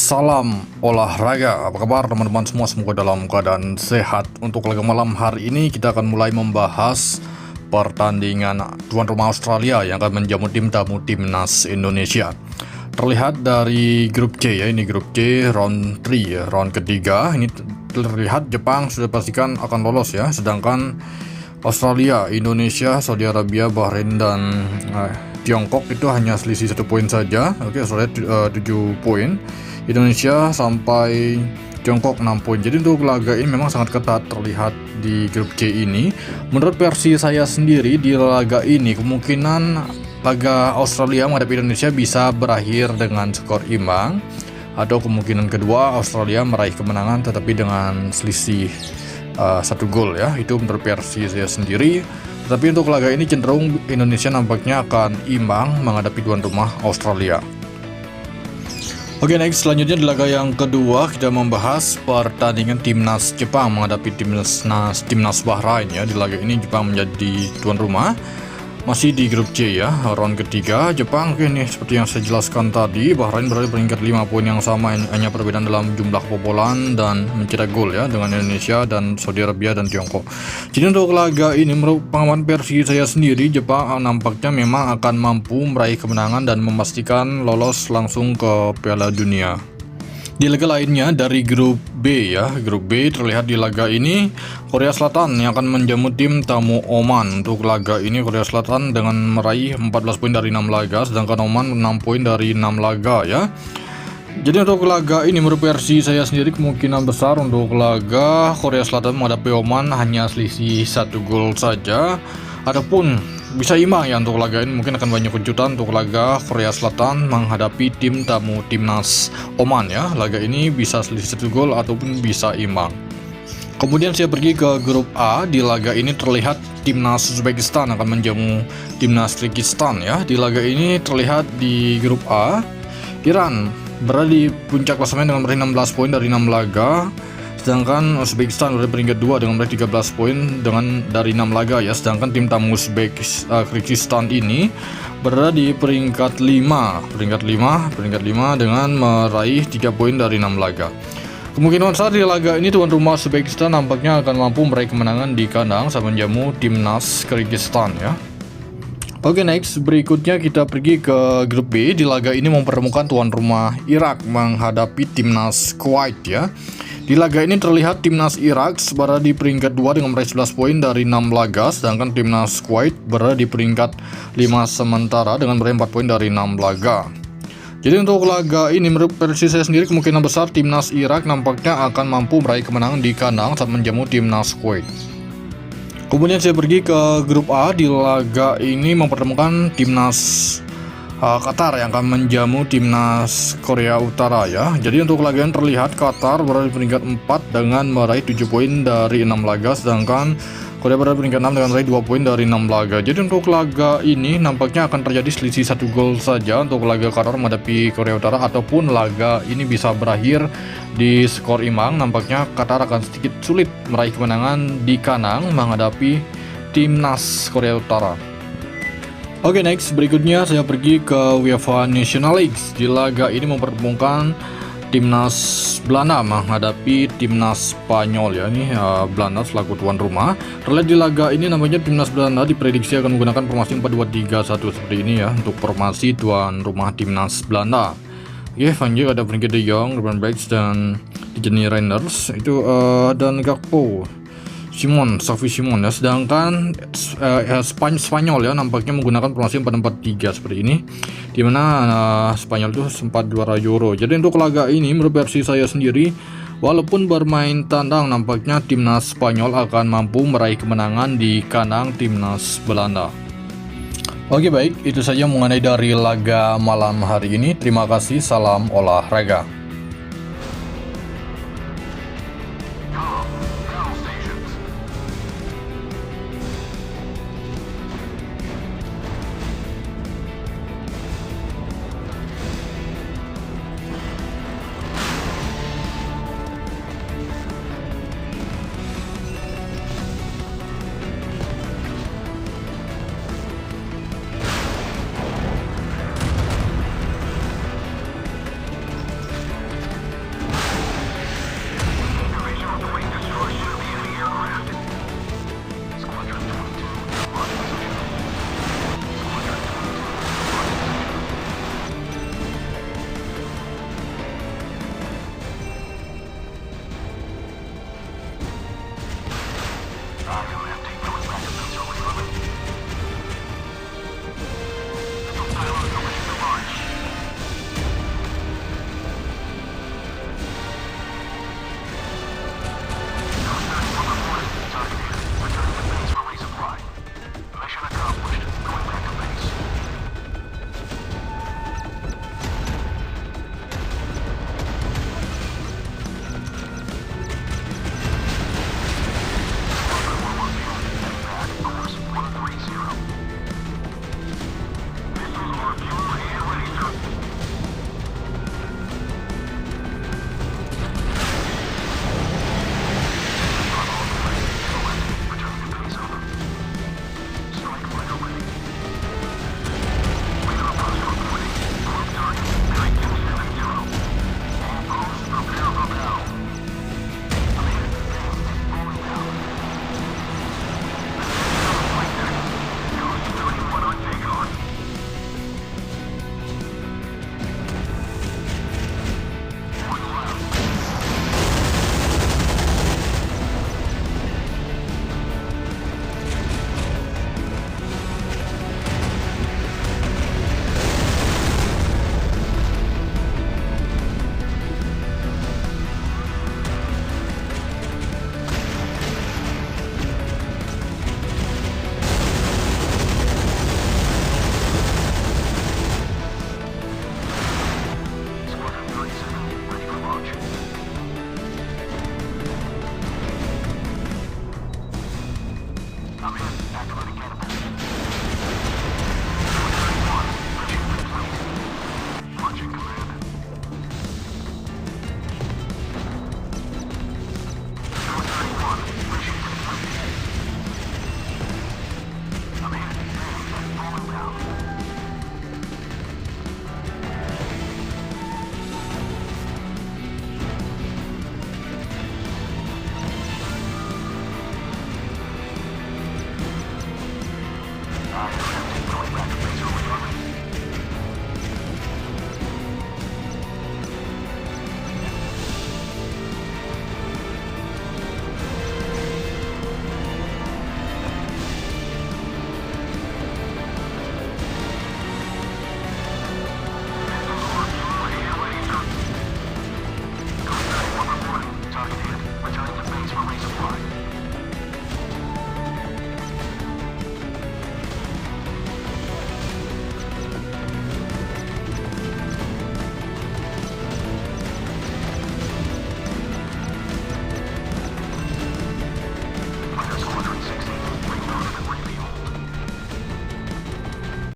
Salam olahraga, apa kabar teman-teman semua? Semoga dalam keadaan sehat. Untuk laga malam hari ini kita akan mulai membahas pertandingan tuan rumah Australia yang akan menjamu tim tamu timnas Indonesia. Terlihat dari grup C ya, ini grup C round 3 ya, round ketiga. Ini terlihat Jepang sudah pastikan akan lolos ya, sedangkan Australia, Indonesia, Saudi Arabia, Bahrain dan Tiongkok itu hanya selisih 1 poin saja. Oke, Australia 7 poin, Indonesia sampai Tiongkok 6 poin. Jadi untuk laga ini memang sangat ketat terlihat di grup C ini. Menurut versi saya sendiri di laga ini kemungkinan laga Australia menghadapi Indonesia bisa berakhir dengan skor imbang, atau kemungkinan kedua Australia meraih kemenangan tetapi dengan selisih 1 gol ya. Itu menurut versi saya sendiri. Tetapi untuk laga ini cenderung Indonesia nampaknya akan imbang menghadapi tuan rumah Australia. Oke, next selanjutnya di laga yang kedua kita membahas pertandingan timnas Jepang menghadapi timnas Bahrain ya. Di laga ini Jepang menjadi tuan rumah, masih di grup C ya, round ketiga. Jepang ini seperti yang saya jelaskan tadi, Bahrain berada di peringkat 5 poin yang sama, hanya perbedaan dalam jumlah kebobolan dan mencetak gol ya dengan Indonesia dan Saudi Arabia dan Tiongkok. Jadi untuk laga ini menurut pengalaman versi saya sendiri, Jepang nampaknya memang akan mampu meraih kemenangan dan memastikan lolos langsung ke Piala Dunia. Di laga lainnya dari grup B ya, grup B terlihat di laga ini Korea Selatan yang akan menjamu tim tamu Oman. Untuk laga ini Korea Selatan dengan meraih 14 poin dari 6 laga, sedangkan Oman 6 poin dari 6 laga ya. Jadi untuk laga ini menurut versi saya sendiri kemungkinan besar untuk laga Korea Selatan menghadapi Oman hanya selisih 1 gol saja, ataupun bisa imbang ya. Untuk laga ini mungkin akan banyak kejutan untuk laga Korea Selatan menghadapi tim tamu timnas Oman ya. Laga ini bisa selisih 1 gol ataupun bisa imbang. Kemudian saya pergi ke grup A. Di laga ini terlihat timnas Uzbekistan akan menjamu timnas Kyrgyzstan ya. Di laga ini terlihat di grup A Iran berada di puncak klasemen dengan meraih 16 poin dari 6 laga, sedangkan Uzbekistan berada di peringkat 2 dengan meraih 13 poin dari 6 laga ya. Sedangkan tim tamu Kyrgyzstan ini berada di peringkat 5 dengan meraih 3 poin dari 6 laga. Kemungkinan besar di laga ini tuan rumah Uzbekistan nampaknya akan mampu meraih kemenangan di kandang saat menjamu timnas Kyrgyzstan ya. Oke, next berikutnya kita pergi ke grup B. Di laga ini mempertemukan tuan rumah Irak menghadapi timnas Kuwait ya. Di laga ini terlihat timnas Irak berada di peringkat 2 dengan meraih 11 poin dari 6 laga, sedangkan timnas Kuwait berada di peringkat 5 sementara dengan meraih 4 poin dari 6 laga. Jadi untuk laga ini menurut versi saya sendiri kemungkinan besar timnas Irak nampaknya akan mampu meraih kemenangan di kandang saat menjamu timnas Kuwait. Kemudian saya pergi ke grup A. Di laga ini mempertemukan timnas Qatar yang akan menjamu timnas Korea Utara ya. Jadi untuk laga yang terlihat Qatar berada di peringkat 4 dengan meraih 7 poin dari 6 laga, sedangkan Korea berada di peringkat 6 dengan meraih 2 poin dari 6 laga. Jadi untuk laga ini nampaknya akan terjadi selisih 1 gol saja untuk laga Qatar menghadapi Korea Utara, ataupun laga ini bisa berakhir di skor imbang. Nampaknya Qatar akan sedikit sulit meraih kemenangan di kandang menghadapi timnas Korea Utara. Oke, next berikutnya saya pergi ke UEFA National League. Di laga ini mempertemukan timnas Belanda menghadapi timnas Spanyol ya. Ini Belanda selaku tuan rumah. Terlihat di laga ini namanya timnas Belanda diprediksi akan menggunakan formasi 4-2-3-1 seperti ini ya untuk formasi tuan rumah timnas Belanda. Oke, Van Dijk, ada Frenkie de Jong, Ruben Bridge dan Jenny Reinders itu dan Gakpo, Xavi Simon ya. Sedangkan Spanyol ya nampaknya menggunakan formasi 4-4-3 seperti ini, di mana Spanyol itu sempat juara Euro. Jadi untuk laga ini menurut versi saya sendiri, walaupun bermain tandang nampaknya timnas Spanyol akan mampu meraih kemenangan di kandang timnas Belanda. Oke, baik, itu saja mengenai dari laga malam hari ini. Terima kasih, salam olahraga.